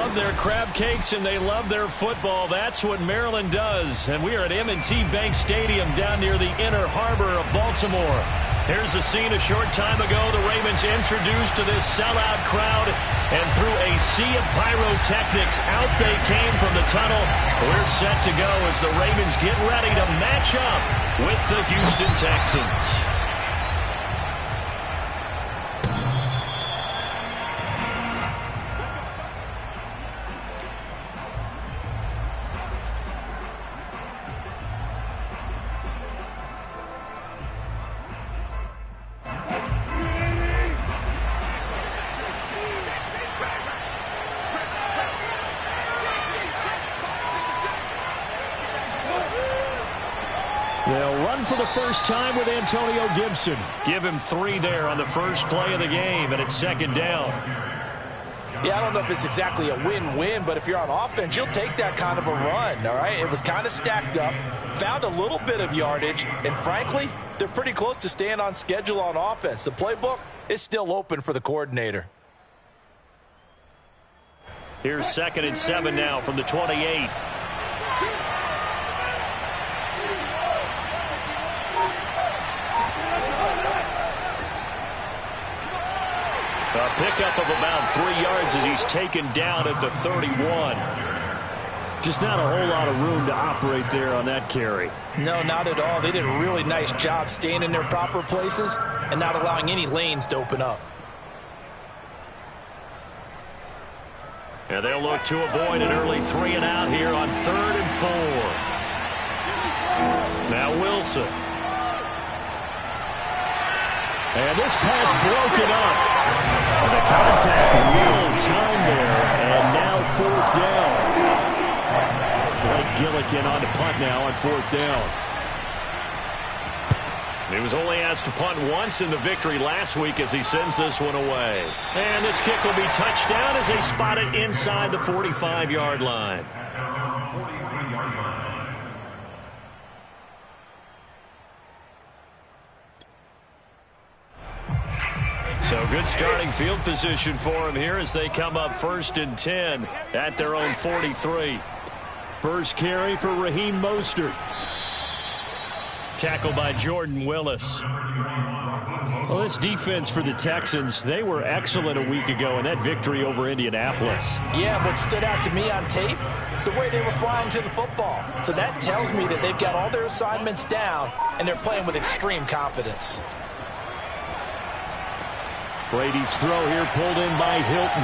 love their crab cakes and they love their football. That's what Maryland does. And we are at M&T Bank Stadium down near the Inner Harbor of Baltimore. Here's a scene a short time ago. The Ravens introduced to this sellout crowd, and through a sea of pyrotechnics, out they came from the tunnel. We're set to go as the Ravens get ready to match up with the Houston Texans. They'll run for the first time with Antonio Gibson. Give him 3 there on the first play of the game, and it's second down. Yeah, I don't know if it's exactly a win-win, but if you're on offense, you'll take that kind of a run, all right? It was kind of stacked up, found a little bit of yardage, and frankly, they're pretty close to staying on schedule on offense. The playbook is still open for the coordinator. Here's 2nd and 7 now from the 28. A pickup of about 3 yards as he's taken down at the 31. Just not a whole lot of room to operate there on that carry. No, not at all. They did a really nice job staying in their proper places and not allowing any lanes to open up. And they'll look to avoid an early 3 and out here on 3rd and 4. Now Wilson. And this pass broken up. And the contact real time there, and now 4th down. Blake Gillikin on to punt now on 4th down. He was only asked to punt once in the victory last week as he sends this one away. And this kick will be touchdown as they spot it inside the 45-yard line. So good starting field position for him here as they come up 1st and 10 at their own 43. First carry for Raheem Mostert. Tackled by Jordan Willis. Well, this defense for the Texans, they were excellent a week ago in that victory over Indianapolis. Yeah, what stood out to me on tape, the way they were flying to the football. So that tells me that they've got all their assignments down and they're playing with extreme confidence. Brady's throw here pulled in by Hilton.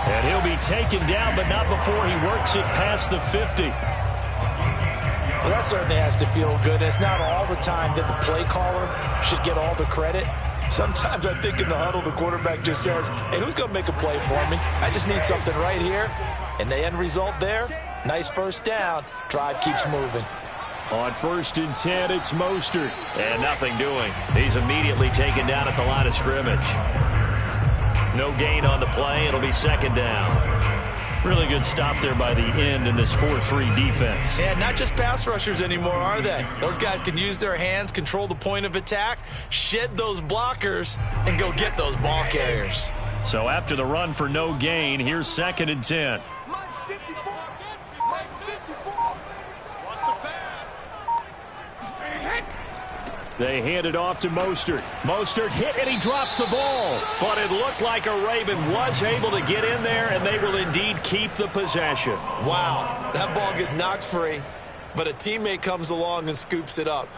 And he'll be taken down, but not before he works it past the 50. Well, that certainly has to feel good. It's not all the time that the play caller should get all the credit. Sometimes I think in the huddle, the quarterback just says, hey, who's going to make a play for me? I just need something right here. And the end result there, nice first down. Drive keeps moving. On 1st and 10, it's Mostert. And nothing doing. He's immediately taken down at the line of scrimmage. No gain on the play. It'll be 2nd down. Really good stop there by the end in this 4-3 defense. Yeah, not just pass rushers anymore, are they? Those guys can use their hands, control the point of attack, shed those blockers, and go get those ball carriers. So after the run for no gain, here's 2nd and 10. They hand it off to Mostert. Mostert hit and he drops the ball. But it looked like a Raven was able to get in there, and they will indeed keep the possession. Wow, that ball gets knocked free, but a teammate comes along and scoops it up.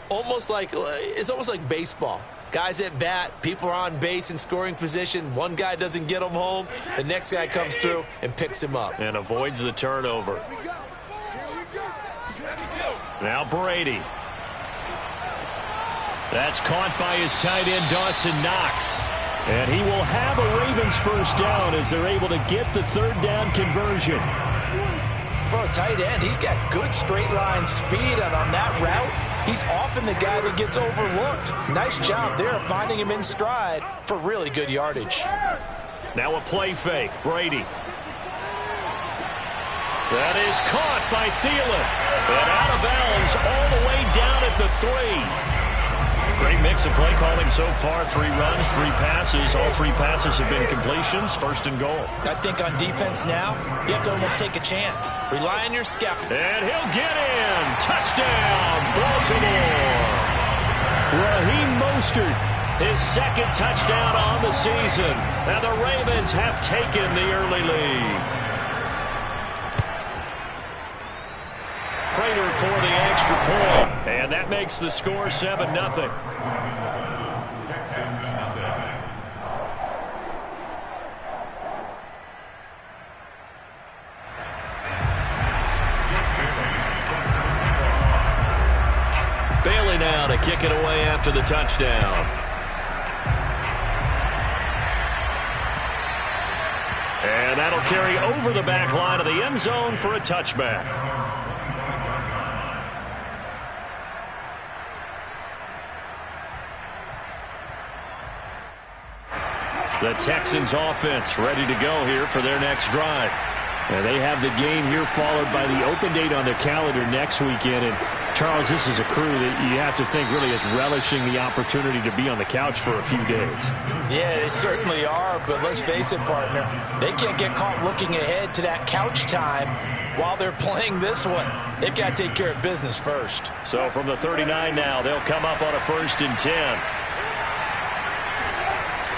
It's almost like baseball. Guys at bat, people are on base in scoring position. One guy doesn't get him home. The next guy comes through and picks him up. And avoids the turnover. Now Brady. That's caught by his tight end, Dawson Knox. And he will have a Ravens first down as they're able to get the 3rd down conversion. For a tight end, he's got good straight line speed, and on that route, he's often the guy that gets overlooked. Nice job there finding him in stride for really good yardage. Now a play fake, Brady. That is caught by Thielen. And out of bounds all the way down at the 3. Great mix of play calling so far. 3 runs, 3 passes. All 3 passes have been completions. 1st and goal. I think on defense now, you have to almost take a chance. Rely on your scout. And he'll get in. Touchdown, Baltimore. Raheem Mostert, his 2nd touchdown on the season. And the Ravens have taken the early lead. Prater for the extra point. And that makes the score 7-0. Bailey now to kick it away after the touchdown. And that'll carry over the back line of the end zone for a touchback. The Texans offense ready to go here for their next drive. And they have the game here followed by the open date on their calendar next weekend. And Charles, this is a crew that you have to think really is relishing the opportunity to be on the couch for a few days. Yeah, they certainly are, but let's face it, partner. They can't get caught looking ahead to that couch time while they're playing this one. They've got to take care of business first. So from the 39 now, they'll come up on a 1st and 10.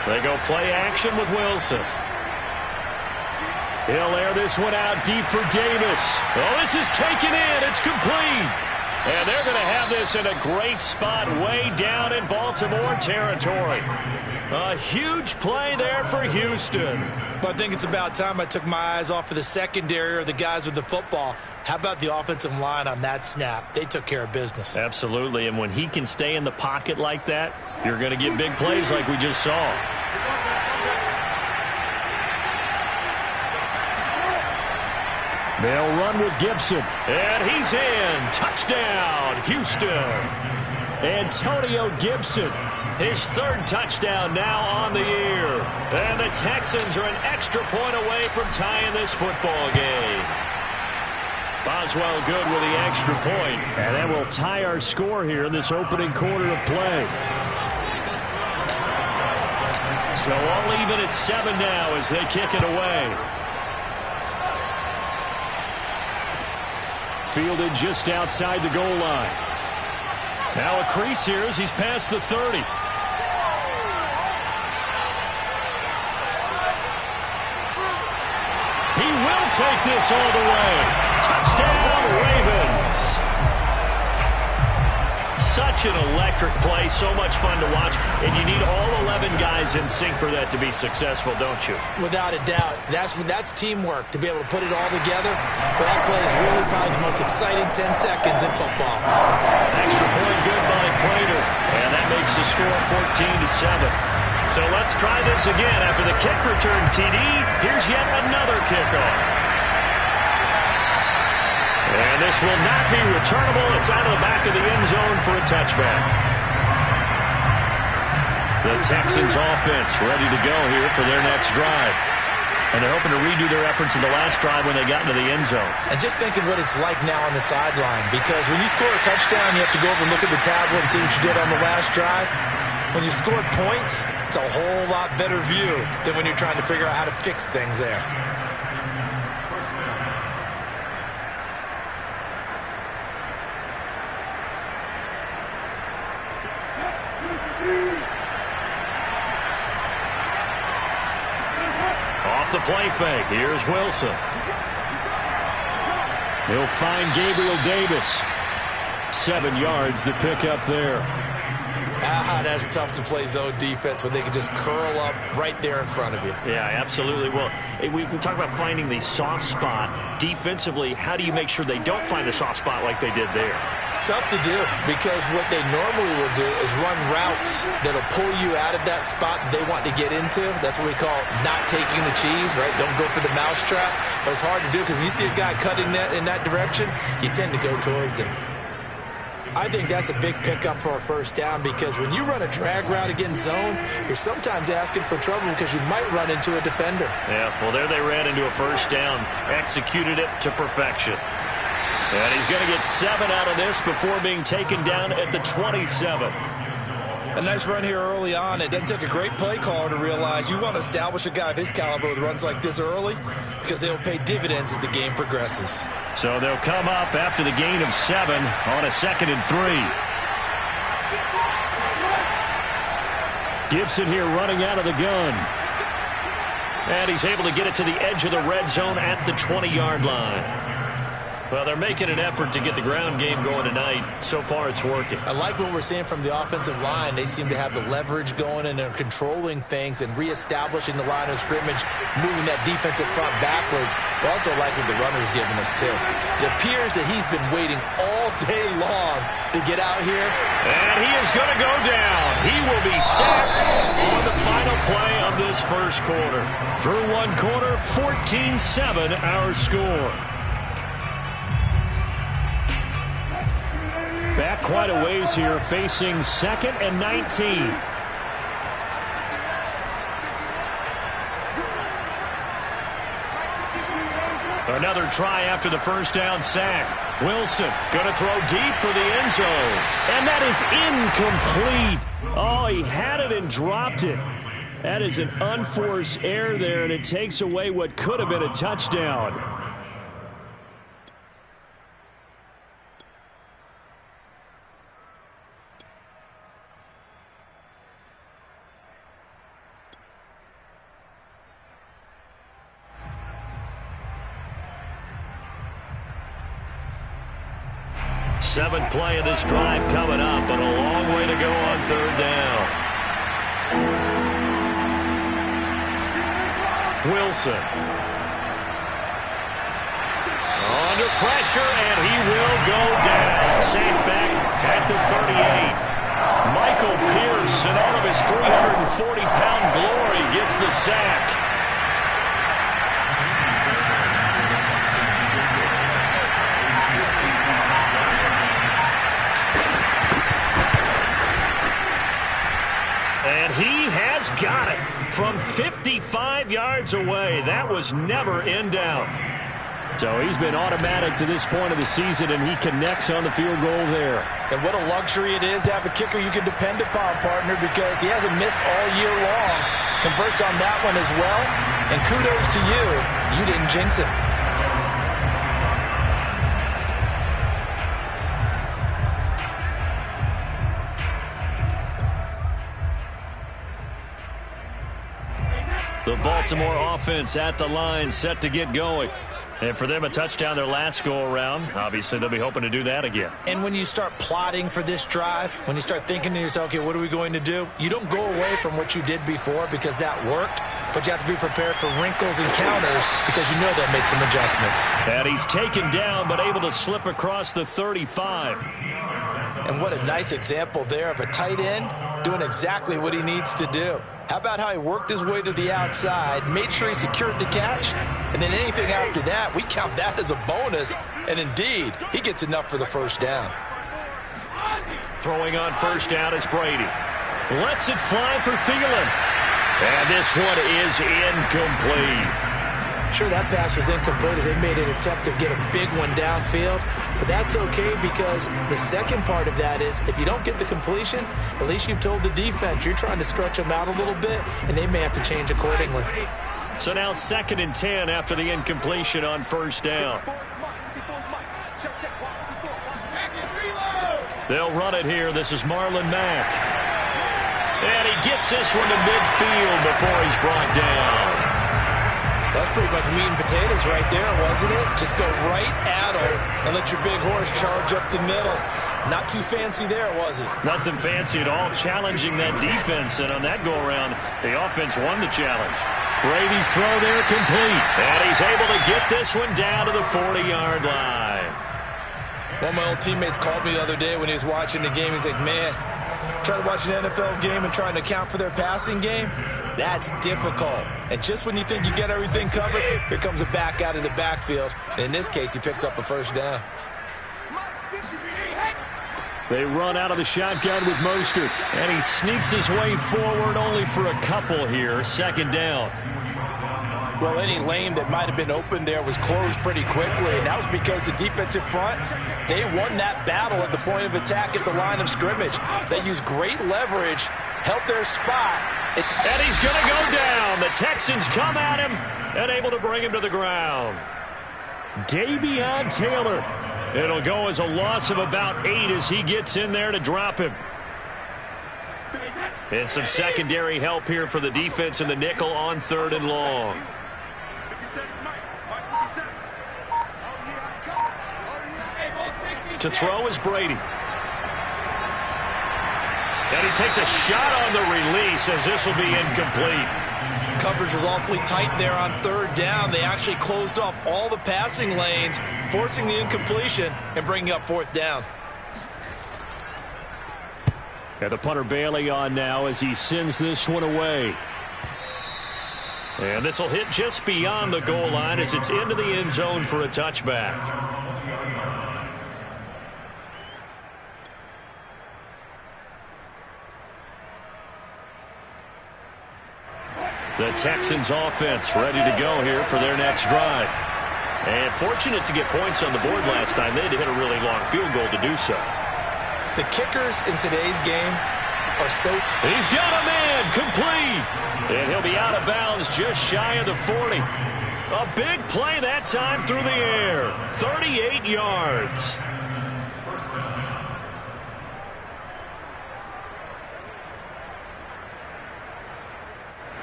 They go play action with Wilson. He'll air this one out deep for Davis. Oh, this is taken in. It's complete. And they're going to have this in a great spot way down in Baltimore territory. A huge play there for Houston. But I think it's about time I took my eyes off of the secondary or the guys with the football. How about the offensive line on that snap? They took care of business. Absolutely, and when he can stay in the pocket like that, you're going to get big plays like we just saw. They'll run with Gibson. And he's in. Touchdown, Houston. Antonio Gibson, his 3rd touchdown now on the year. And the Texans are an extra point away from tying this football game. Boswell good with the extra point. And that will tie our score here in this opening quarter of play. So all even at 7 now as they kick it away. Fielded just outside the goal line. Now a crease here as he's past the 30. He will take this all the way. Touchdown, Ravens. Such an electric play, so much fun to watch, and you need all 11 guys in sync for that to be successful, don't you? Without a doubt. That's teamwork, to be able to put it all together. But that play is really probably the most exciting 10 seconds in football. Extra point good by Prater, and that makes the score 14-7. So let's try this again. After the kick return TD, here's yet another kickoff. And this will not be returnable. It's out of the back of the end zone for a touchback. The Texans offense ready to go here for their next drive. And they're hoping to redo their efforts in the last drive when they got into the end zone. And just think of what it's like now on the sideline. Because when you score a touchdown, you have to go over and look at the tablet and see what you did on the last drive. When you scored points, it's a whole lot better view than when you're trying to figure out how to fix things there. Off the play fake, here's Wilson. He'll find Gabriel Davis. 7 yards, the pickup there. That's tough to play zone defense when they can just curl up right there in front of you. Yeah, absolutely. Well, we talk about finding the soft spot. Defensively, how do you make sure they don't find the soft spot like they did there? Tough to do, because what they normally will do is run routes that'll pull you out of that spot that they want to get into. That's what we call not taking the cheese, right? Don't go for the mousetrap. But it's hard to do because when you see a guy cutting that in that direction, you tend to go towards him. I think that's a big pickup for a first down, because when you run a drag route against zone, you're sometimes asking for trouble because you might run into a defender. Yeah, well, there they ran into a first down, executed it to perfection. And he's going to get 7 out of this before being taken down at the 27. A nice run here early on. It doesn't take a great play caller to realize you want to establish a guy of his caliber with runs like this early because they'll pay dividends as the game progresses. So they'll come up after the gain of 7 on a 2nd and 3. Gibson here running out of the gun. And he's able to get it to the edge of the red zone at the 20-yard line. Well, they're making an effort to get the ground game going tonight. So far, it's working. I like what we're seeing from the offensive line. They seem to have the leverage going, and they're controlling things and reestablishing the line of scrimmage, moving that defensive front backwards. But also like what the runner's giving us, too. It appears that he's been waiting all day long to get out here. And he is going to go down. He will be sacked on the final play of this first quarter. Through one quarter, 14-7 our score. Back quite a ways here, facing 2nd and 19. Another try after the first down sack. Wilson going to throw deep for the end zone. And that is incomplete. Oh, he had it and dropped it. That is an unforced error there, and it takes away what could have been a touchdown. Seventh play of this drive coming up, but a long way to go on 3rd down. Wilson. Under pressure, and he will go down. Sacked back at the 38. Michael Pierce, in all of his 340-pound glory, gets the sack. And he has got it from 55 yards away. That was never in doubt. So he's been automatic to this point of the season, and he connects on the field goal there. And what a luxury it is to have a kicker you can depend upon, partner, because he hasn't missed all year long. Converts on that one as well. And kudos to you. You didn't jinx it. The Baltimore offense at the line, set to get going. And for them, a touchdown their last go-around. Obviously, they'll be hoping to do that again. And when you start plotting for this drive, when you start thinking to yourself, okay, what are we going to do? You don't go away from what you did before because that worked, but you have to be prepared for wrinkles and counters because you know they'll make some adjustments. And he's taken down, but able to slip across the 35. And what a nice example there of a tight end doing exactly what he needs to do. How about how he worked his way to the outside, made sure he secured the catch, and then anything after that, we count that as a bonus. And indeed, he gets enough for the first down. Throwing on first down is Brady. Lets it fly for Thielen. And this one is incomplete. Sure, that pass was incomplete as they made an attempt to get a big one downfield. But that's okay because the second part of that is if you don't get the completion, at least you've told the defense you're trying to stretch them out a little bit, and they may have to change accordingly. So now 2nd and 10 after the incompletion on first down. They'll run it here. This is Marlon Mack. And he gets this one to midfield before he's brought down. That's pretty much meat and potatoes right there, wasn't it? Just go right at him and let your big horse charge up the middle. Not too fancy there, was it? Nothing fancy at all, challenging that defense. And on that go-around, the offense won the challenge. Brady's throw there complete. And he's able to get this one down to the 40-yard line. One of my old teammates called me the other day when he was watching the game. He's like, man, trying to watch an NFL game and trying to account for their passing game? That's difficult. And just when you think you get everything covered, here comes a back out of the backfield. And in this case, he picks up a first down. They run out of the shotgun with Mostert. And he sneaks his way forward only for a couple here. 2nd down. Well, any lane that might have been open there was closed pretty quickly, and that was because the defensive front, they won that battle at the point of attack at the line of scrimmage. They used great leverage, held their spot. And he's going to go down. The Texans come at him and able to bring him to the ground. Davion Taylor. It'll go as a loss of about 8 as he gets in there to drop him. And some secondary help here for the defense in the nickel on 3rd and long. To throw is Brady. And he takes a shot on the release as this will be incomplete. Coverage was awfully tight there on 3rd down. They actually closed off all the passing lanes, forcing the incompletion and bringing up 4th down. And the punter Bailey on now as he sends this one away. And this will hit just beyond the goal line as it's into the end zone for a touchback. The Texans offense ready to go here for their next drive. And fortunate to get points on the board last time. They had to hit a really long field goal to do so. The kickers in today's game are so... He's got a man complete. And he'll be out of bounds just shy of the 40. A big play that time through the air. 38 yards.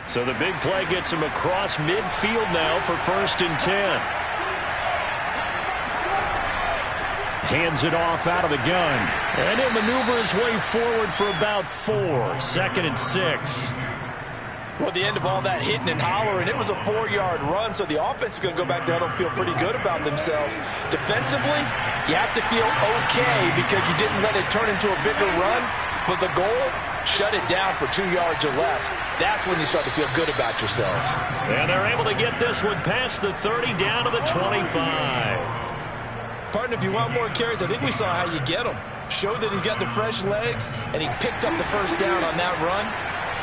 So the big play gets him across midfield now for 1st and 10. Hands it off out of the gun. And he'll maneuver his way forward for about 4. 2nd and 6. Well, the end of all that hitting and hollering, it was a 4-yard run, so the offense is going to go back down and feel pretty good about themselves. Defensively, you have to feel okay because you didn't let it turn into a bigger run, but the goal, shut it down for 2 yards or less. That's when you start to feel good about yourselves. And they're able to get this one past the 30 down to the 25. Partner, if you want more carries, I think we saw how you get him. Showed that he's got the fresh legs, and he picked up the 1st down on that run.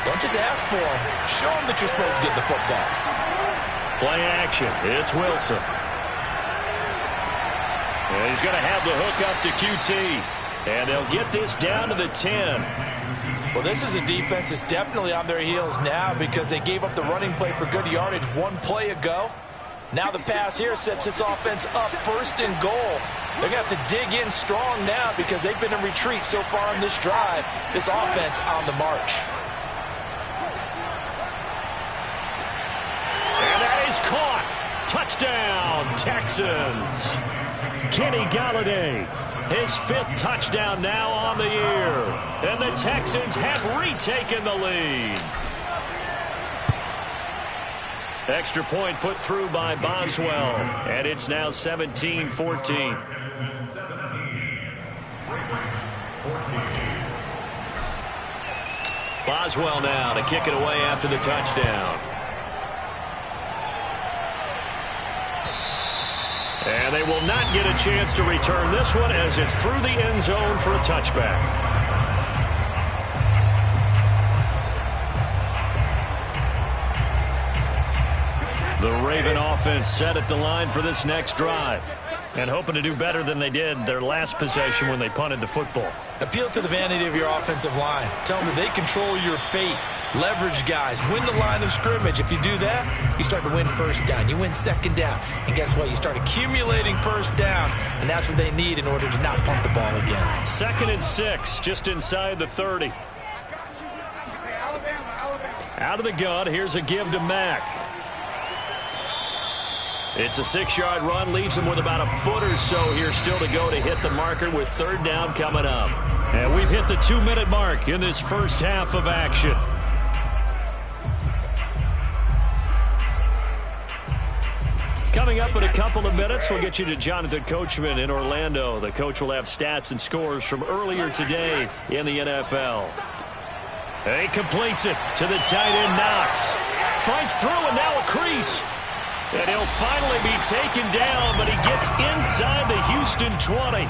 Don't just ask for him. Show him that you're supposed to get the football. Play action. It's Wilson. And he's going to have the hook up to QT. And they'll get this down to the 10. Well, this is a defense that's definitely on their heels now because they gave up the running play for good yardage 1 play ago. Now the pass here sets this offense up 1st and goal. They're going to have to dig in strong now because they've been in retreat so far in this drive. This offense on the march. And that is caught. Touchdown, Texans. Kenny Galladay, his 5th touchdown now on the year. And the Texans have retaken the lead. Extra point put through by Boswell. And it's now 17-14. Boswell now to kick it away after the touchdown. And they will not get a chance to return this one as it's through the end zone for a touchback. The Raven offense set at the line for this next drive and hoping to do better than they did their last possession when they punted the football. Appeal to the vanity of your offensive line. Tell them that they control your fate. Leverage guys. Win the line of scrimmage. If you do that, you start to win 1st down. You win 2nd down. And guess what? You start accumulating 1st downs, and that's what they need in order to not punt the ball again. 2nd and 6, just inside the 30. Out of the gun, here's a give to Mack. It's a 6-yard run, leaves him with about a foot or so here still to go to hit the marker with 3rd down coming up. And we've hit the 2-minute mark in this first half of action. Coming up in a couple of minutes, we'll get you to Jonathan Coachman in Orlando. The coach will have stats and scores from earlier today in the NFL. And he completes it to the tight end Knox. Fights through and now a crease. And he'll finally be taken down, but he gets inside the Houston 20.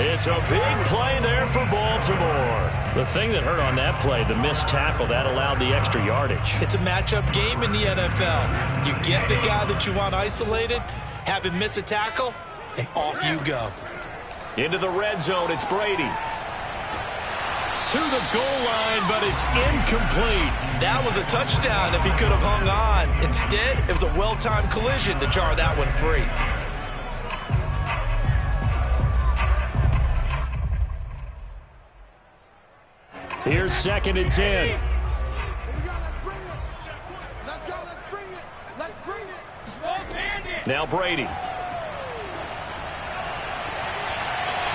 It's a big play there for Baltimore. The thing that hurt on that play, the missed tackle, that allowed the extra yardage. It's a matchup game in the NFL. You get the guy that you want isolated, have him miss a tackle, and off you go. Into the red zone, it's Brady. To the goal line, but it's incomplete. That was a touchdown if he could have hung on. Instead, it was a well-timed collision to jar that one free. Here's 2nd and 10. Now Brady.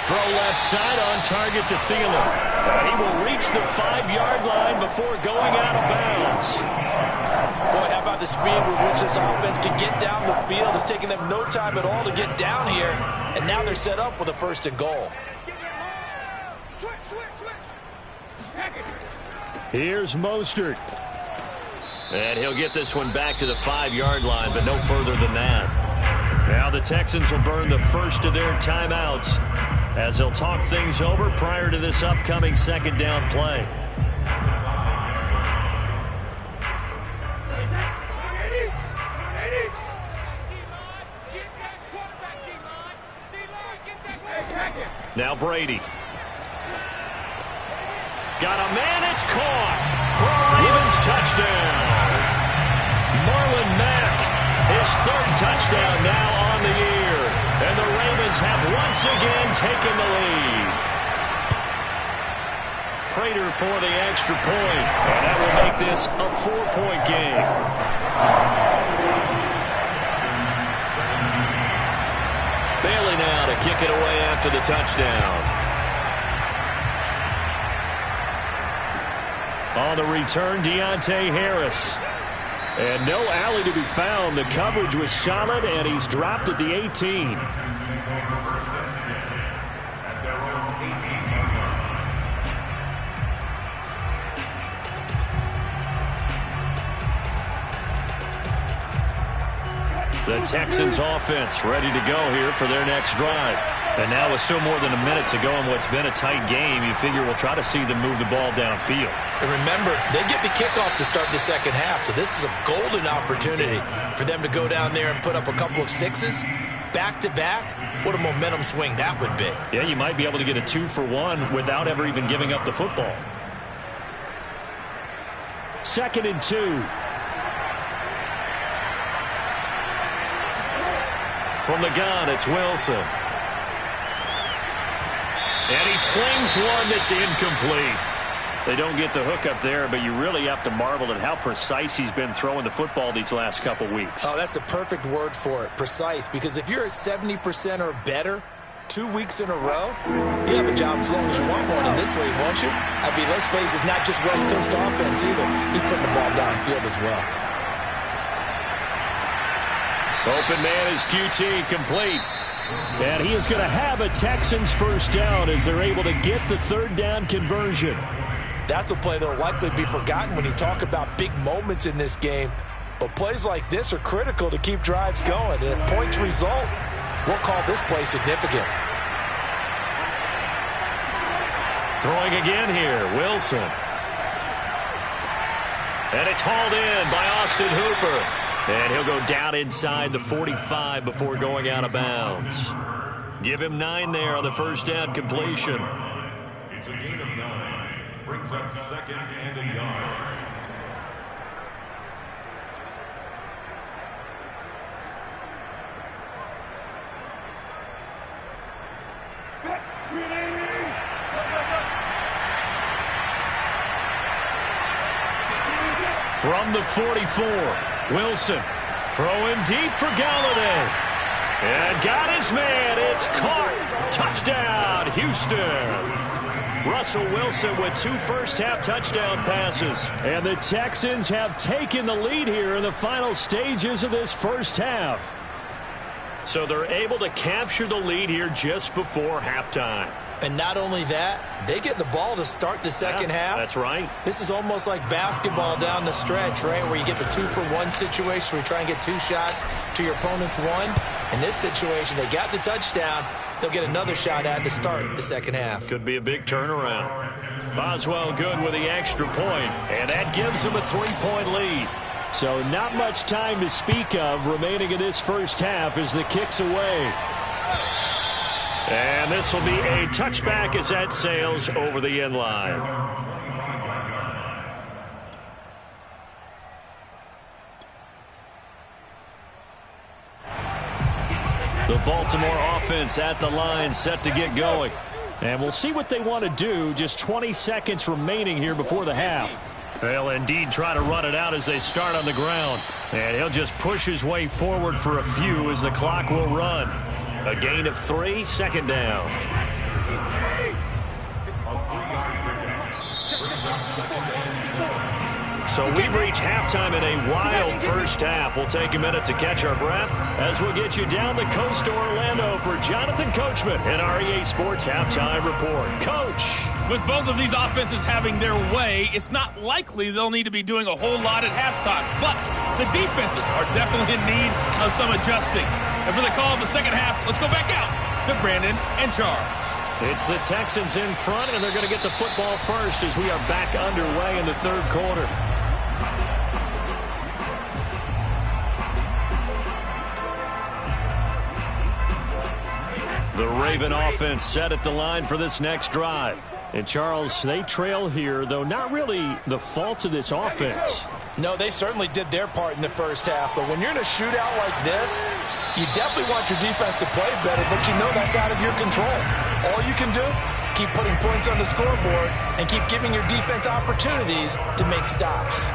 Throw left side on target to Thielen. And he will reach the 5-yard line before going out of bounds. Boy, how about the speed with which this offense can get down the field? It's taking them no time at all to get down here. And now they're set up with a 1st and goal. Here's Mostert. And he'll get this one back to the 5-yard line, but no further than that. Now the Texans will burn the first of their timeouts as they'll talk things over prior to this upcoming 2nd down play. Now Brady. Got a man, it's caught for a Ravens touchdown. Marlon Mack, his 3rd touchdown now on the year. And the Ravens have once again taken the lead. Prater for the extra point. And that will make this a 4-point game. Bailey now to kick it away after the touchdown. On the return, Deontay Harris. And no alley to be found. The coverage was solid, and he's dropped at the 18. The Texans offense ready to go here for their next drive. And now with still more than a minute to go in what's been a tight game, you figure we'll try to see them move the ball downfield. And remember, they get the kickoff to start the 2nd half, so this is a golden opportunity for them to go down there and put up a couple of 6s. Back-to-back, what a momentum swing that would be. Yeah, you might be able to get a 2-for-1 without ever even giving up the football. 2nd and 2. From the gun, it's Wilson. And he slings one that's incomplete. They don't get the hook up there, but you really have to marvel at how precise he's been throwing the football these last couple weeks. Oh, that's the perfect word for it, precise. Because if you're at 70% or better 2 weeks in a row, you have a job as long as you want one in this league, won't you? I mean, let's face it, it's not just West Coast offense either. He's putting the ball downfield as well. Open man is QT, complete. And he is going to have a Texans 1st down as they're able to get the 3rd down conversion. That's a play that will likely be forgotten when you talk about big moments in this game. But plays like this are critical to keep drives going. And if points result, we'll call this play significant. Throwing again here, Wilson. And it's hauled in by Austin Hooper. And he'll go down inside the 45 before going out of bounds. Give him 9 there on the 1st down completion. It's a gain of 9. Brings up 2nd and a yard. From the 44, Wilson throwing deep for Galladay. And got his man. It's caught. Touchdown, Houston. Russell Wilson with 2 first-half touchdown passes. And the Texans have taken the lead here in the final stages of this 1st half. So they're able to capture the lead here just before halftime. And not only that, they get the ball to start the 2nd half. That's right. This is almost like basketball down the stretch, right, where you get the 2-for-1 situation where you try and get 2 shots to your opponent's 1. In this situation, they got the touchdown. they'll get another shot at to start the second half. Could be a big turnaround. Boswell good with the extra point, and that gives them a 3-point lead. So not much time to speak of remaining in this first half as the kick's away. And this will be a touchback as that sails over the end line. The Baltimore offense at the line, set to get going. And we'll see what they want to do. Just 20 seconds remaining here before the half. They'll indeed try to run it out as they start on the ground. And he'll just push his way forward for a few as the clock will run. A gain of 3, second down. So we've reached halftime in a wild first half. We'll take a minute to catch our breath as we'll get you down the coast to Orlando for Jonathan Coachman in our EA Sports Halftime Report. Coach. With both of these offenses having their way, it's not likely they'll need to be doing a whole lot at halftime. But the defenses are definitely in need of some adjusting. And for the call of the second half, let's go back out to Brandon and Charles. It's the Texans in front, and they're going to get the football first as we are back underway in the third quarter. The Raven offense set at the line for this next drive. And, Charles, they trail here, though not really the fault of this offense. No, they certainly did their part in the first half. But when you're in a shootout like this, you definitely want your defense to play better, but you know that's out of your control. All you can do, keep putting points on the scoreboard and keep giving your defense opportunities to make stops.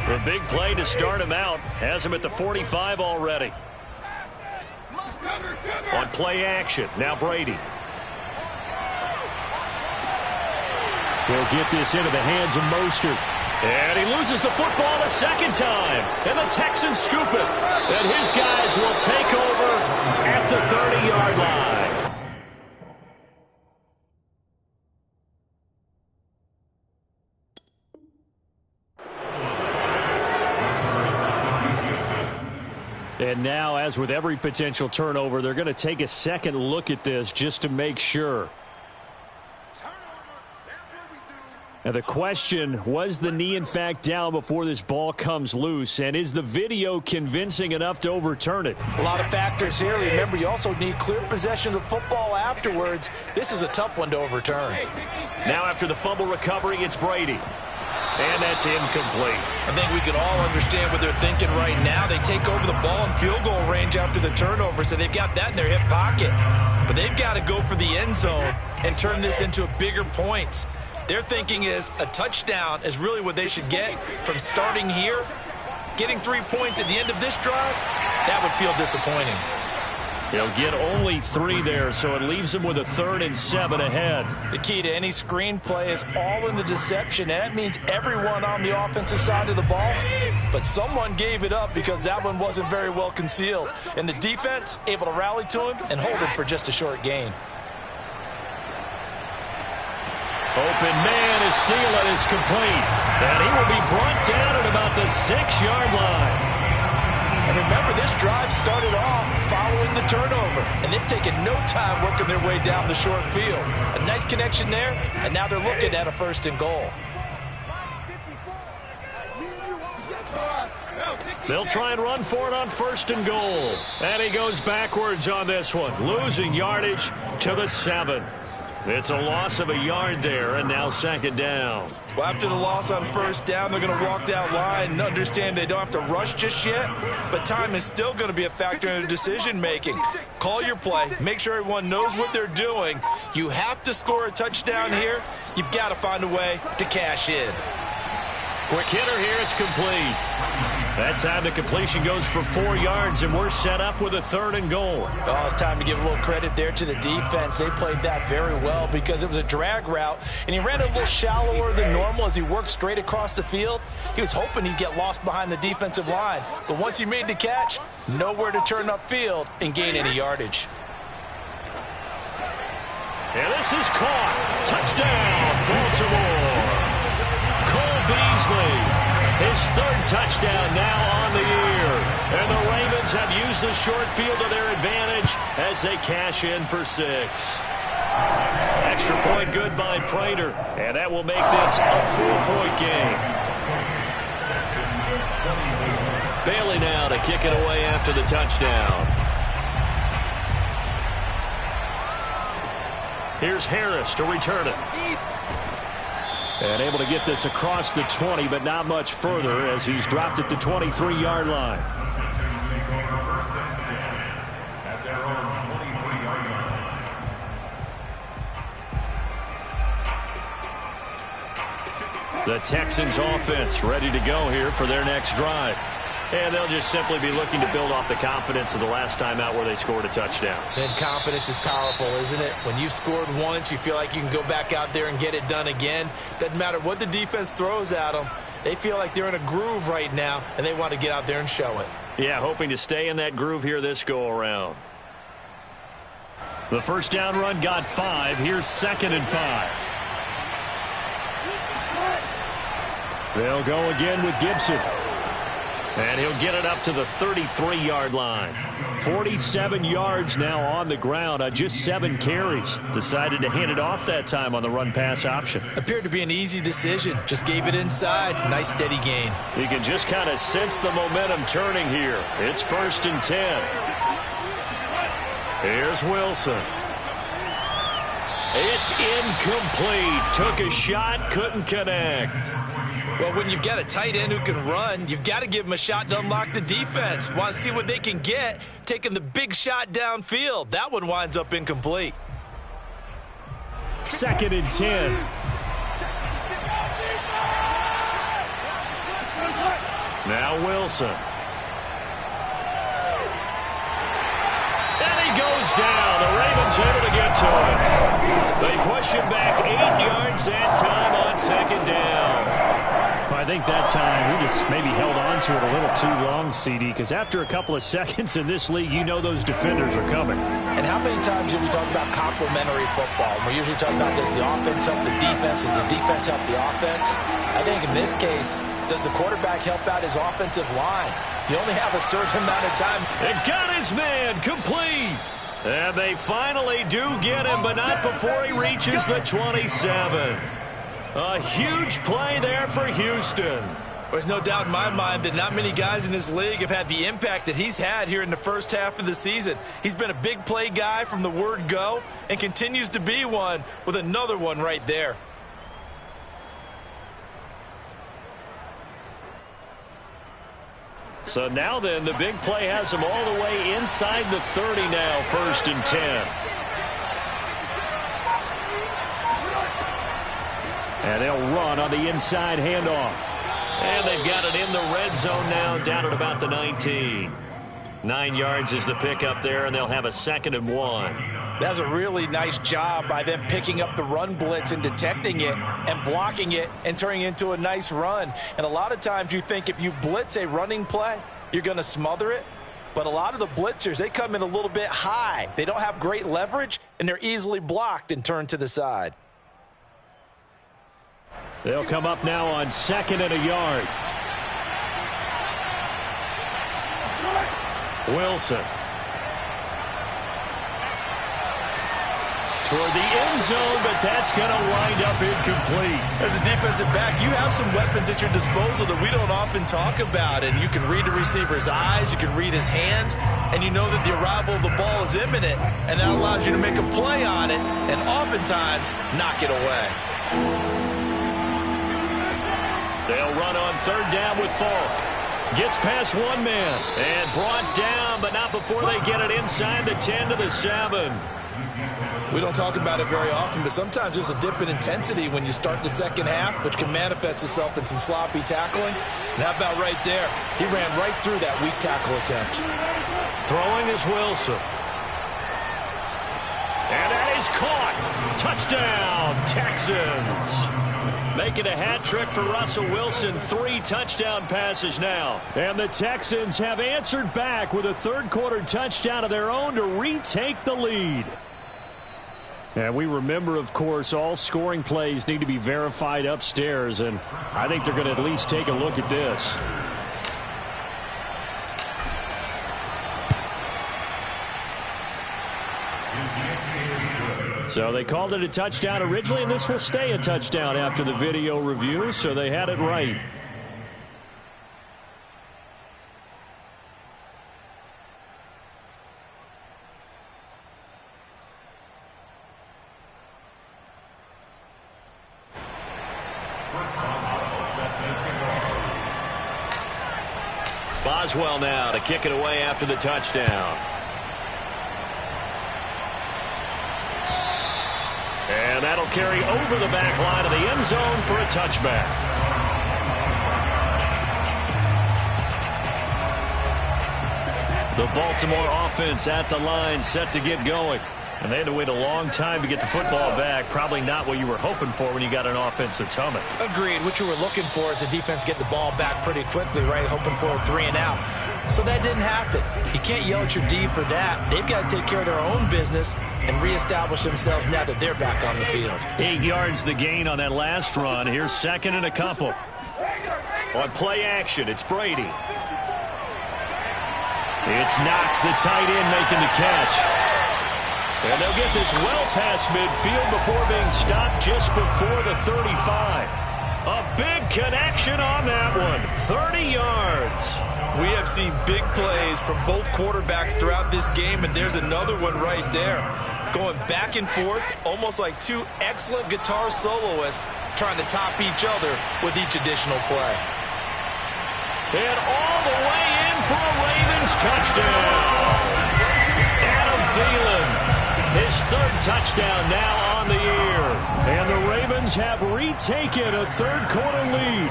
The big play to start him out has him at the 45 already. On play action, now Brady. He'll get this into the hands of Mostert. And he loses the football a second time. And the Texans scoop it. And his guys will take over at the 30-yard line. And now, as with every potential turnover, they're going to take a second look at this just to make sure. And the question, was the knee in fact down before this ball comes loose? And is the video convincing enough to overturn it? A lot of factors here. Remember, you also need clear possession of the football afterwards. This is a tough one to overturn. Now after the fumble recovery, it's Brady. And that's incomplete. I think we can all understand what they're thinking right now. They take over the ball in field goal range after the turnover, so they've got that in their hip pocket. But they've got to go for the end zone and turn this into a bigger points. Their thinking is a touchdown is really what they should get from starting here. Getting 3 points at the end of this drive, that would feel disappointing. He'll get only 3 there, so it leaves him with a 3rd and 7 ahead. The key to any screenplay is all in the deception, and that means everyone on the offensive side of the ball. But someone gave it up because that one wasn't very well concealed. And the defense able to rally to him and hold him for just a short gain. Open man is Thielen is complete. And he will be brought down at about the 6-yard line. And remember, this drive started off following the turnover, and they've taken no time working their way down the short field. A nice connection there, and now they're looking at a 1st and goal. They'll try and run for it on 1st and goal. And he goes backwards on this one, losing yardage to the 7. It's a loss of a yard there, and now 2nd down. Well, after the loss on 1st down, they're going to walk that line and understand they don't have to rush just yet, but time is still going to be a factor in their decision-making. Call your play. Make sure everyone knows what they're doing. You have to score a touchdown here. You've got to find a way to cash in. Quick hitter here. It's complete. That time the completion goes for 4 yards, and we're set up with a 3rd and goal. Oh, it's time to give a little credit there to the defense. They played that very well because it was a drag route, and he ran a little shallower than normal as he worked straight across the field. He was hoping he'd get lost behind the defensive line, but once he made the catch, nowhere to turn upfield and gain any yardage. And this is caught. Touchdown, Baltimore. Cole Beasley. His third touchdown now on the year. And the Ravens have used the short field to their advantage as they cash in for 6. Extra point good by Prater. And that will make this a 4-point game. Bailey now to kick it away after the touchdown. Here's Harris to return it. And able to get this across the 20, but not much further as he's dropped it to 23-yard line. At their own 23-yard line. The Texans offense ready to go here for their next drive. And they'll just simply be looking to build off the confidence of the last time out where they scored a touchdown. And confidence is powerful, isn't it? When you've scored once, you feel like you can go back out there and get it done again. Doesn't matter what the defense throws at them. They feel like they're in a groove right now, and they want to get out there and show it. Yeah, hoping to stay in that groove here this go-around. The first down run got 5. Here's 2nd and 5. They'll go again with Gibson. And he'll get it up to the 33-yard line. 47 yards now on the ground on just 7 carries. Decided to hand it off that time on the run-pass option. Appeared to be an easy decision. Just gave it inside. Nice steady gain. You can just kind of sense the momentum turning here. It's 1st and 10. Here's Wilson. It's incomplete. Took a shot, couldn't connect. Well, when you've got a tight end who can run, you've got to give him a shot to unlock the defense. Want to see what they can get, taking the big shot downfield. That one winds up incomplete. 2nd and 10. Now Wilson. And he goes down. The Ravens able to get to him. They push him back 8 yards that time on 2nd down. I think that time he just maybe held on to it a little too long, CD, because after a couple of seconds in this league, you know those defenders are coming. And how many times do we talk about complementary football? We usually talk about does the offense help the defense? Does the defense help the offense? I think in this case, does the quarterback help out his offensive line? You only have a certain amount of time. It got his man complete. And they finally do get him, but not before he reaches the 27. A huge play there for Houston. There's no doubt in my mind that not many guys in this league have had the impact that he's had here in the first half of the season. He's been a big play guy from the word go and continues to be one with another one right there. So now then, the big play has him all the way inside the 30 now, 1st and 10. And they'll run on the inside handoff. And they've got it in the red zone now, down at about the 19. 9 yards is the pickup there, and they'll have a 2nd and 1. That's a really nice job by them picking up the run blitz and detecting it and blocking it and turning it into a nice run. And a lot of times you think if you blitz a running play, you're going to smother it. But a lot of the blitzers, they come in a little bit high. They don't have great leverage, and they're easily blocked and turned to the side. They'll come up now on 2nd and a yard. Wilson. Toward the end zone, but that's going to wind up incomplete. As a defensive back, you have some weapons at your disposal that we don't often talk about. And you can read the receiver's eyes, you can read his hands, and you know that the arrival of the ball is imminent. And that allows you to make a play on it and oftentimes knock it away. They'll run on 3rd down with Falk. Gets past one man and brought down, but not before they get it inside the 10 to the 7. We don't talk about it very often, but sometimes there's a dip in intensity when you start the second half, which can manifest itself in some sloppy tackling. And how about right there? He ran right through that weak tackle attempt. Throwing is Wilson. And that is caught. Touchdown, Texans. Making a hat trick for Russell Wilson. 3 touchdown passes now. And the Texans have answered back with a third-quarter touchdown of their own to retake the lead. And we remember, of course, all scoring plays need to be verified upstairs, and I think they're going to at least take a look at this. So they called it a touchdown originally, and this will stay a touchdown after the video review, so they had it right. Boswell now to kick it away after the touchdown. And that'll carry over the back line of the end zone for a touchback. The Baltimore offense at the line, set to get going. And they had to wait a long time to get the football back. Probably not what you were hoping for when you got an offense that's humming. Agreed. What you were looking for is the defense get the ball back pretty quickly, right? Hoping for a 3 and out. So that didn't happen. You can't yell at your D for that. They've got to take care of their own business and reestablish themselves now that they're back on the field. 8 yards the gain on that last run. Here's second and a couple. On play action, it's Brady. It's Knox, the tight end, making the catch. And they'll get this well past midfield before being stopped just before the 35. A big connection on that one. 30 yards. We have seen big plays from both quarterbacks throughout this game, and there's another one right there. Going back and forth, almost like two excellent guitar soloists trying to top each other with each additional play. And all the way in for a Ravens touchdown. Adam Thielen. His third touchdown now on the year. And the Ravens have retaken a third-quarter lead.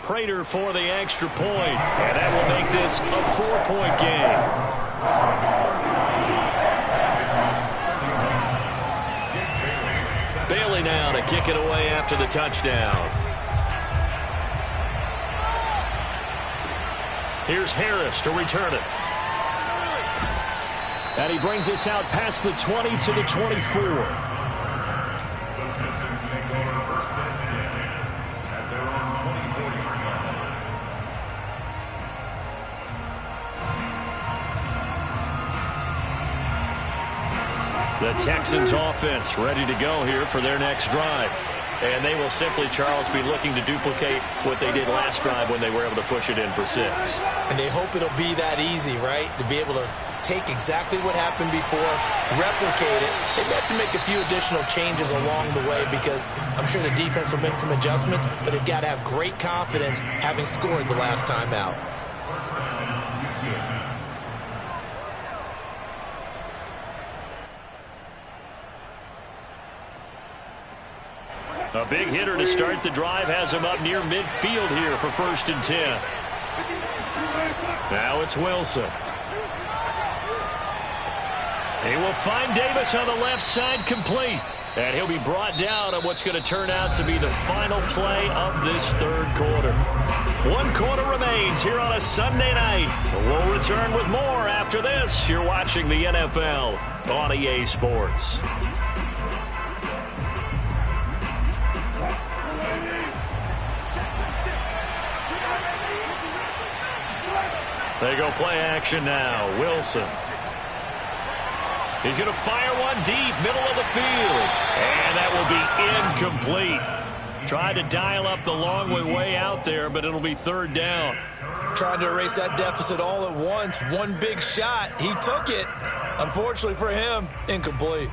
Prater for the extra point. And that will make this a 4-point game. Bailey now to kick it away after the touchdown. Here's Harris to return it. And he brings us out past the 20 to the 24. The Texans take over first and 10 at their own 24-yard line. The Texans offense ready to go here for their next drive. And they will simply, Charles, be looking to duplicate what they did last drive when they were able to push it in for 6. And they hope it'll be that easy, right? To be able to take exactly what happened before, replicate it. They have to make a few additional changes along the way because I'm sure the defense will make some adjustments, but they've got to have great confidence having scored the last time out. A big hitter to start the drive has him up near midfield here for first and 10. Now it's Wilson. He will find Davis on the left side, complete. And he'll be brought down on what's going to turn out to be the final play of this third quarter. 1 quarter remains here on a Sunday night. We'll return with more after this. You're watching the NFL on EA Sports. They go play action now. Wilson. He's going to fire one deep, middle of the field. And that will be incomplete. Tried to dial up the long way out there, but it'll be third down. Trying to erase that deficit all at once. One big shot. He took it. Unfortunately for him, incomplete.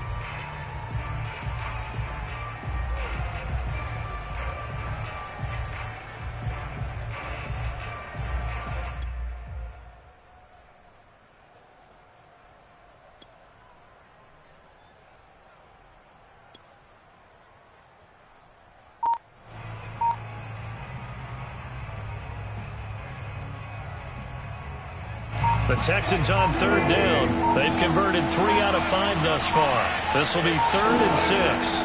The Texans on third down. They've converted 3 out of 5 thus far. This will be 3rd and 6.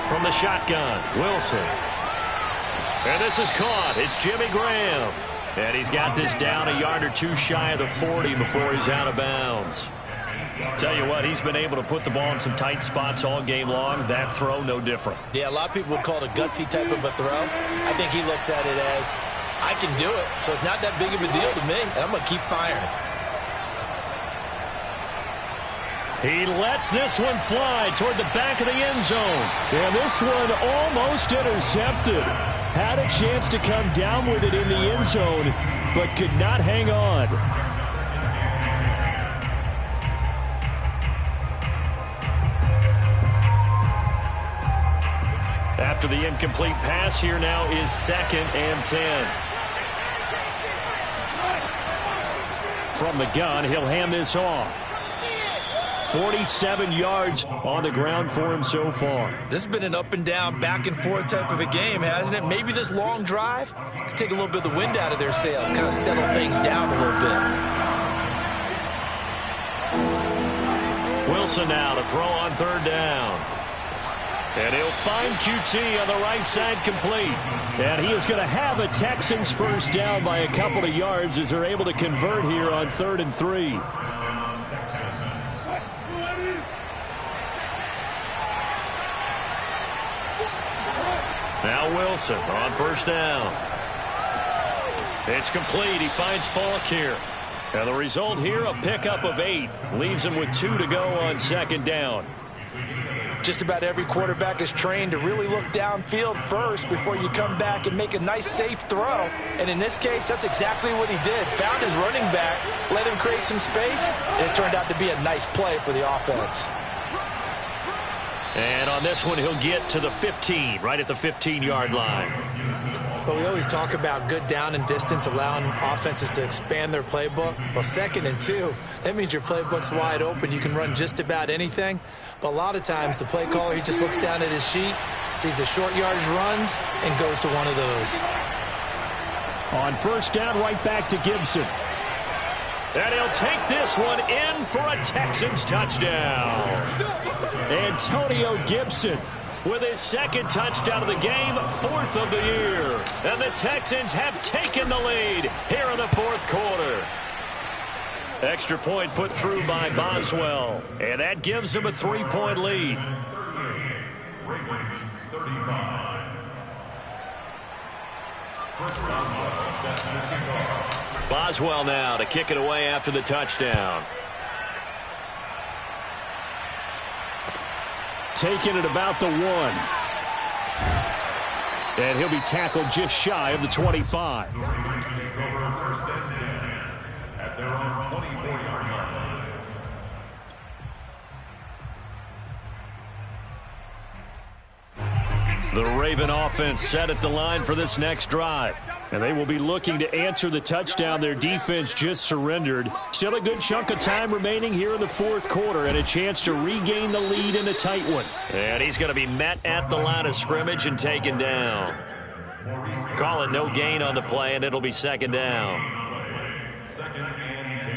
From the shotgun, Wilson. And this is caught. It's Jimmy Graham. And he's got this down a yard or two shy of the 40 before he's out of bounds. Tell you what, he's been able to put the ball in some tight spots all game long. That throw, no different. Yeah, a lot of people would call it a gutsy type of a throw. I think he looks at it as, I can do it, so it's not that big of a deal to me, and I'm going to keep firing. He lets this one fly toward the back of the end zone. And this one almost intercepted. Had a chance to come down with it in the end zone, but could not hang on. After the incomplete pass, here now is 2nd and 10. From the gun, he'll hand this off. 47 yards on the ground for him so far. This has been an up and down, back and forth type of a game, hasn't it? Maybe this long drive could take a little bit of the wind out of their sails, kind of settle things down a little bit. Wilson now to throw on 3rd down. And he'll find QT on the right side complete. And he is going to have a Texans first down by a couple of yards as they're able to convert here on 3rd and 3. Now Wilson on 1st down. It's complete. He finds Falk here. And the result here, a pickup of 8. Leaves him with 2 to go on 2nd down. Just about every quarterback is trained to really look downfield first before you come back and make a nice, safe throw. And in this case, that's exactly what he did. Found his running back, let him create some space, and it turned out to be a nice play for the offense. And on this one, he'll get to the 15, right at the 15-yard line. But we always talk about good down and distance, allowing offenses to expand their playbook. Well, 2nd and 2, that means your playbook's wide open. You can run just about anything. But a lot of times, the play caller, he just looks down at his sheet, sees the short yardage runs, and goes to one of those. On 1st down, right back to Gibson. And he'll take this one in for a Texans touchdown. Antonio Gibson with his 2nd touchdown of the game, 4th of the year. And the Texans have taken the lead here in the 4th quarter. Extra point put through by Boswell. And that gives him a 3-point lead. Ravens 35. Boswell set to kick off. Boswell now to kick it away after the touchdown. Taking it about the 1. And he'll be tackled just shy of the 25. The Ravens take over 1st and 10 at their own 24-yard line. The Raven offense set at the line for this next drive. And they will be looking to answer the touchdown their defense just surrendered. Still a good chunk of time remaining here in the 4th quarter and a chance to regain the lead in a tight one. And he's going to be met at the line of scrimmage and taken down. Call it no gain on the play, and it'll be 2nd down. 2nd and 10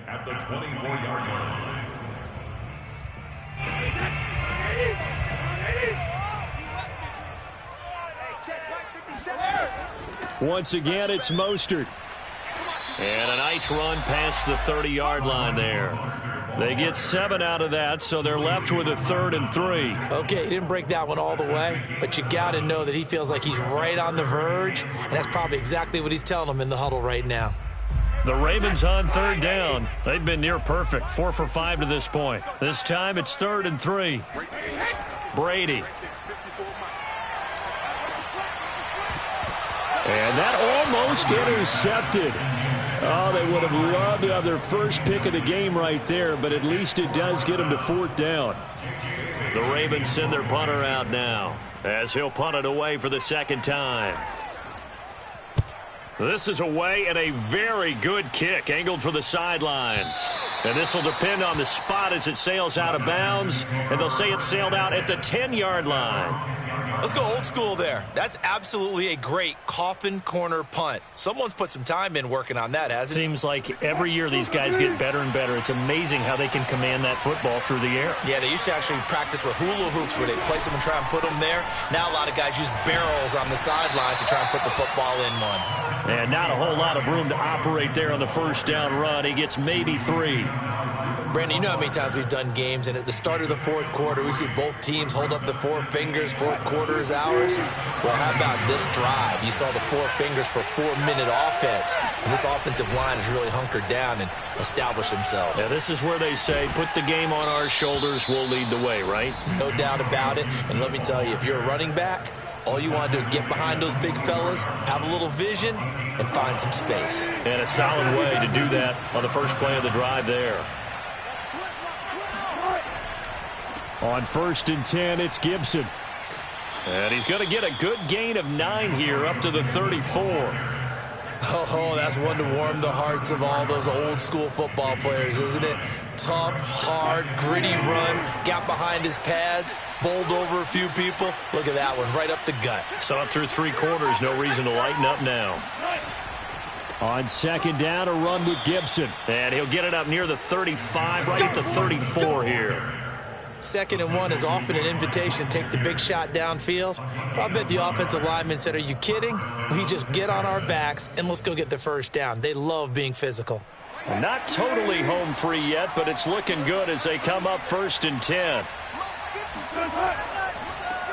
at the 24-yard line. Once again, it's Mostert. And a nice run past the 30-yard line there. They get 7 out of that, so they're left with a 3rd and 3. Okay, he didn't break that one all the way, but you got to know that he feels like he's right on the verge, and that's probably exactly what he's telling them in the huddle right now. The Ravens on 3rd down. They've been near perfect, 4 for 5 to this point. This time it's 3rd and 3. Brady. And that almost intercepted. Oh, they would have loved to have their first pick of the game right there, but at least it does get them to 4th down. The Ravens send their punter out now as he'll punt it away for the 2nd time. This is away and a very good kick angled for the sidelines. And this will depend on the spot as it sails out of bounds. And they'll say it sailed out at the 10-yard line. Let's go old school there. That's absolutely a great coffin corner punt. Someone's put some time in working on that, hasn't it? Seems like every year these guys get better and better. It's amazing how they can command that football through the air. Yeah, they used to actually practice with hula hoops where they place them and try and put them there. Now a lot of guys use barrels on the sidelines to try and put the football in one. And not a whole lot of room to operate there on the 1st down run. He gets maybe 3. Brandon, you know how many times we've done games, and at the start of the fourth quarter, we see both teams hold up the four fingers, fourth quarter is ours. Well, how about this drive? You saw the four fingers for 4-minute offense, and this offensive line has really hunkered down and established themselves. Yeah, this is where they say, put the game on our shoulders, we'll lead the way, right? No doubt about it, and let me tell you, if you're a running back, all you want to do is get behind those big fellas, have a little vision, and find some space. And a solid way to do that on the first play of the drive there. On 1st and 10, it's Gibson. And he's going to get a good gain of 9 here up to the 34. Oh, that's one to warm the hearts of all those old-school football players, isn't it? Tough, hard, gritty run, got behind his pads, bowled over a few people. Look at that one, right up the gut. So up through 3 quarters, no reason to lighten up now. On 2nd down, a run with Gibson. And he'll get it up near the 35, right at the 34 here. 2nd and 1 is often an invitation to take the big shot downfield. But I bet the offensive lineman said, are you kidding? We just get on our backs and let's go get the first down. They love being physical. Not totally home free yet, but it's looking good as they come up 1st and 10.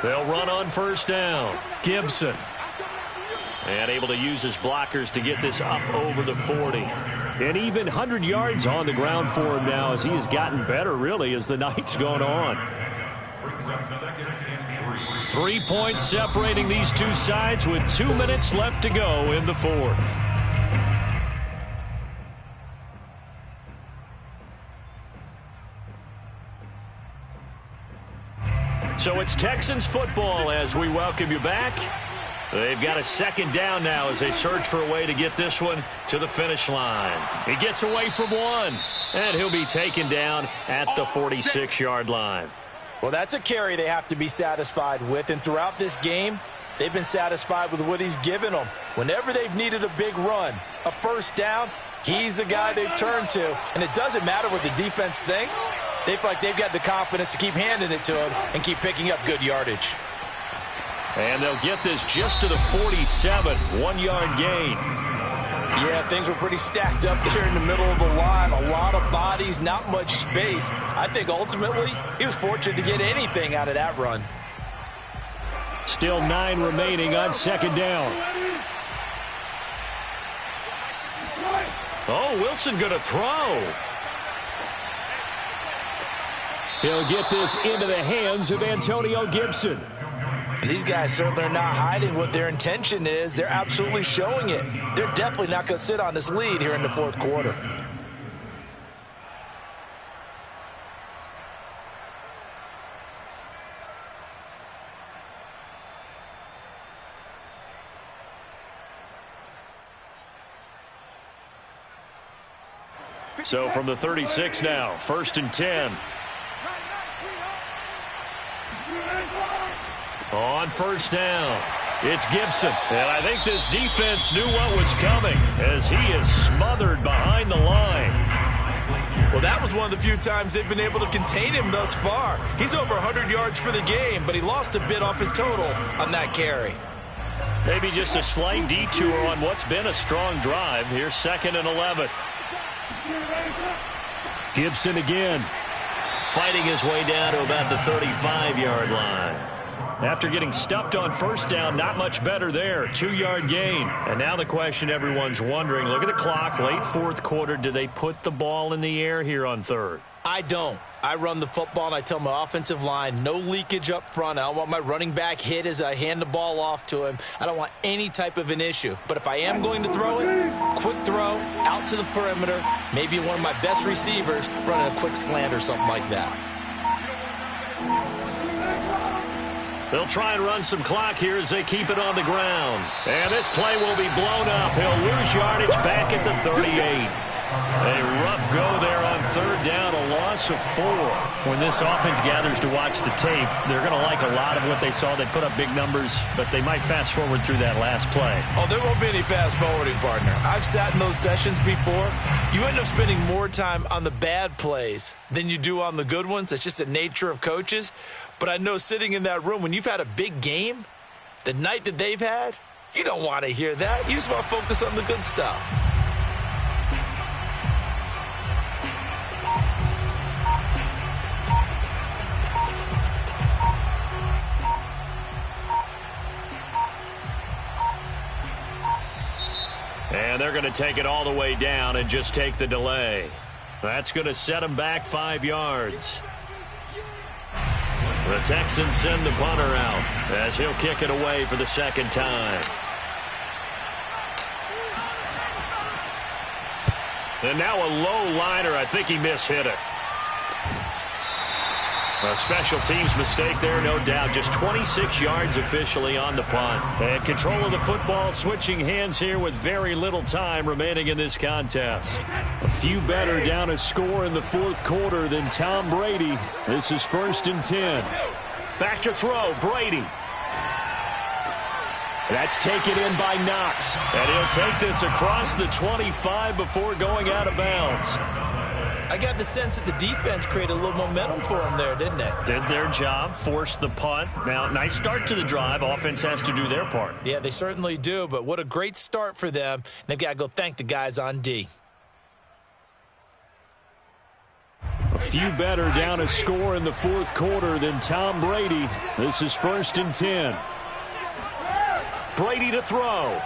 They'll run on 1st down. Gibson. And able to use his blockers to get this up over the 40. And even 100 yards on the ground for him now as he has gotten better, really, as the night's gone on. 3 points separating these two sides with 2 minutes left to go in the 4th. So it's Texans football as we welcome you back. They've got a 2nd down now as they search for a way to get this one to the finish line. He gets away from 1, and he'll be taken down at the 46-yard line. Well, that's a carry they have to be satisfied with, and throughout this game, they've been satisfied with what he's given them. Whenever they've needed a big run, a 1st down, he's the guy they've turned to, and it doesn't matter what the defense thinks. They feel like they've got the confidence to keep handing it to him and keep picking up good yardage. And they'll get this just to the 47, 1-yard gain. Yeah, things were pretty stacked up there in the middle of the line. A lot of bodies, not much space. I think ultimately he was fortunate to get anything out of that run. Still 9 remaining on 2nd down. Oh, Wilson going to throw. He'll get this into the hands of Antonio Gibson. And these guys certainly are not hiding what their intention is. They're absolutely showing it. They're definitely not going to sit on this lead here in the 4th quarter. So from the 36 now, 1st and 10. On 1st down, it's Gibson. And I think this defense knew what was coming as he is smothered behind the line. Well, that was one of the few times they've been able to contain him thus far. He's over 100 yards for the game, but he lost a bit off his total on that carry. Maybe just a slight detour on what's been a strong drive. Here's 2nd and 11. Gibson again. Fighting his way down to about the 35-yard line. After getting stuffed on 1st down, not much better there. 2-yard gain. And now the question everyone's wondering, look at the clock, late 4th quarter. Do they put the ball in the air here on 3rd? I don't. I run the football, and I tell my offensive line, no leakage up front. I don't want my running back hit as I hand the ball off to him. I don't want any type of an issue. But if I am going to throw it, quick throw, out to the perimeter, maybe one of my best receivers running a quick slant or something like that. They'll try and run some clock here as they keep it on the ground. And this play will be blown up. He'll lose yardage back at the 38. A rough go there on 3rd down, a loss of 4. When this offense gathers to watch the tape, they're going to like a lot of what they saw. They put up big numbers, but they might fast forward through that last play. Oh, there won't be any fast forwarding, partner. I've sat in those sessions before. You end up spending more time on the bad plays than you do on the good ones. That's just the nature of coaches. But I know sitting in that room, when you've had a big game, the night that they've had, you don't want to hear that. You just want to focus on the good stuff. And they're going to take it all the way down and just take the delay. That's going to set them back 5 yards. The Texans send the punter out as he'll kick it away for the second time. And now a low liner. I think he mishit it. A special teams mistake there, no doubt. Just 26 yards officially on the punt. And control of the football switching hands here with very little time remaining in this contest. A few better down a score in the fourth quarter than Tom Brady. This is 1st and 10. Back to throw, Brady. That's taken in by Knox. And he'll take this across the 25 before going out of bounds. I got the sense that the defense created a little momentum for them there, didn't it? Did their job, forced the punt. Now, nice start to the drive. Offense has to do their part. Yeah, they certainly do, but what a great start for them. They've got to go thank the guys on D. A few better down a score in the fourth quarter than Tom Brady. This is 1st and 10. Brady to throw.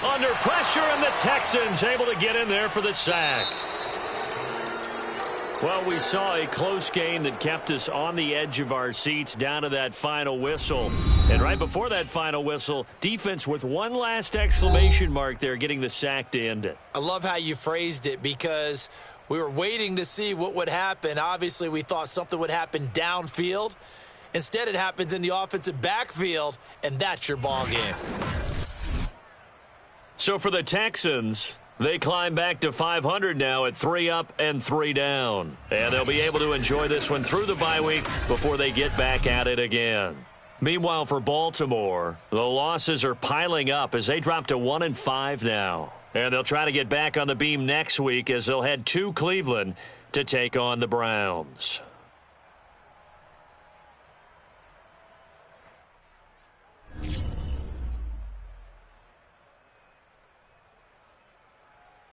Under pressure, and the Texans able to get in there for the sack. Well, we saw a close game that kept us on the edge of our seats down to that final whistle. And right before that final whistle, defense with one last exclamation mark there, getting the sack to end it. I love how you phrased it because we were waiting to see what would happen. Obviously, we thought something would happen downfield. Instead, it happens in the offensive backfield, and that's your ball game. So for the Texans, they climb back to 500 now at 3 up and 3 down. And they'll be able to enjoy this one through the bye week before they get back at it again. Meanwhile, for Baltimore, the losses are piling up as they drop to 1-5 now. And they'll try to get back on the beam next week as they'll head to Cleveland to take on the Browns.